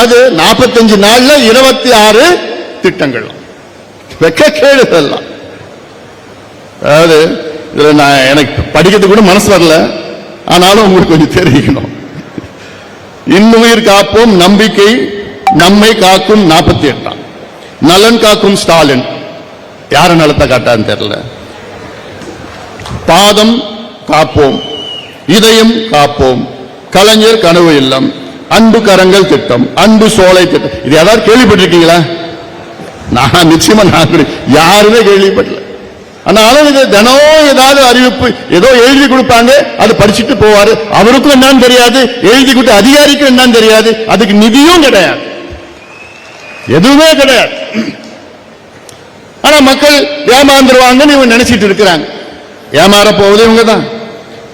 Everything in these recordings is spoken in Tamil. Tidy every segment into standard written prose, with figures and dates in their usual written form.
அதாவது 45 நாள்ல 26 திட்டங்கள். வெக்கக்கேடு இதெல்லாம். அதாவது இதுல நான் எனக்கு படிக்கிறது கூட மனசு வரல, ஆனாலும் உங்களுக்கு கொஞ்சம் தெரிவிக்கணும். இன்னுயிர் காப்போம் நம்பிக்கை நம்மை காக்கும் 48. நலன் காக்கும் ஸ்டாலின் யார நலத்தை காட்டான்னு தெரியல. பாதம் காப்போம், இதயம் காப்போம், கலைஞர் கனவு இல்லம், அன்பு கரங்கள் திட்டம், அன்பு சோலை திட்டம். இது ஏதாவது கேள்விப்பட்டிருக்கீங்களா? நான் நிச்சயமா யாருமே கேள்விப்படல. ஆனாலும் இது தினம் ஏதாவது அறிவிப்பு ஏதோ எழுதி கொடுப்பாங்க, அது படிச்சுட்டு போவாரு. அவருக்கும் என்னன்னு தெரியாது, எழுதி கொடுத்த அதிகாரிக்கும் என்னன்னு தெரியாது. அதுக்கு நிதியும் கிடையாது, எதுவுமே கிடையாது. ஆனா மக்கள் ஏமாந்துருவாங்கன்னு இவங்க நினைச்சிட்டு இருக்கிறாங்க. ஏமாற போவது இவங்க தான்.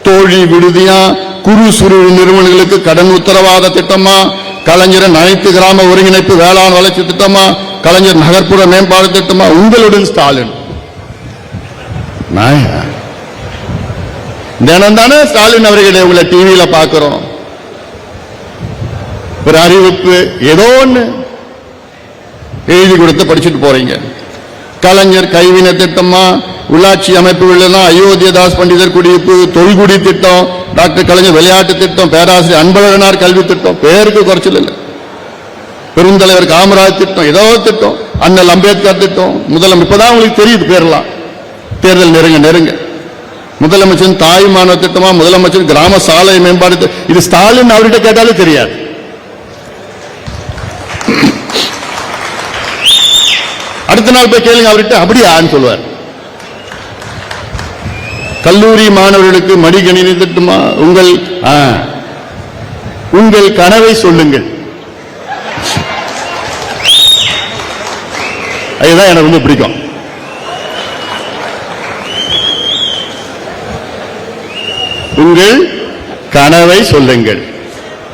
தோழி விடுதியா, குறு சிறு நிறுவனங்களுக்கு கடன் உத்தரவாத திட்டமா, கலைஞர் அனைத்து கிராம ஒருங்கிணைப்பு வேளாண் வளர்ச்சி திட்டமா, கலைஞர் நகர்ப்புற மேம்பாடு திட்டமா, உங்களுடன் ஸ்டாலின். தினம் தானே ஸ்டாலின் அவர்களை உங்களை டிவியில பார்க்கிறோம். ஒரு அறிவிப்பு ஏதோ ஒண்ணு எழுதி கொடுத்து படிச்சுட்டு போறீங்க. கலைஞர் கைவினை திட்டமா, உள்ளாட்சி அமைப்புகள், அயோத்தியதாஸ் பண்டிதர் குடியிருப்பு, தொல்குடி திட்டம், டாக்டர் கலைஞர் விளையாட்டு திட்டம், பேராசிரியர் அன்பழகனார் கல்வி திட்டம், பேருக்கு குறைச்சல் இல்லை. பெருந்தலைவர் காமராஜ் திட்டம், ஏதோ திட்டம், அண்ணல் அம்பேத்கர் திட்டம், முதலமைச்சர். இப்பதான் உங்களுக்கு தெரியுது பேரெல்லாம். தேர்தல் நெருங்க முதலமைச்சர் தாய் மாணவ திட்டமா, முதலமைச்சர் கிராம சாலை மேம்பாடு. இது ஸ்டாலின் அவர்கிட்ட கேட்டாலும் தெரியாது. அடுத்த நாள் போய் கேளுங்க அவர்கிட்ட, அப்படியான்னு சொல்லுவார். கல்லூரி மாணவர்களுக்கு மடிக்கணினி திட்டமா, உங்கள் கனவை சொல்லுங்கள். அதுதான் எனக்கு ரொம்ப பிடிக்கும். உங்கள் கனவை சொல்லுங்கள்.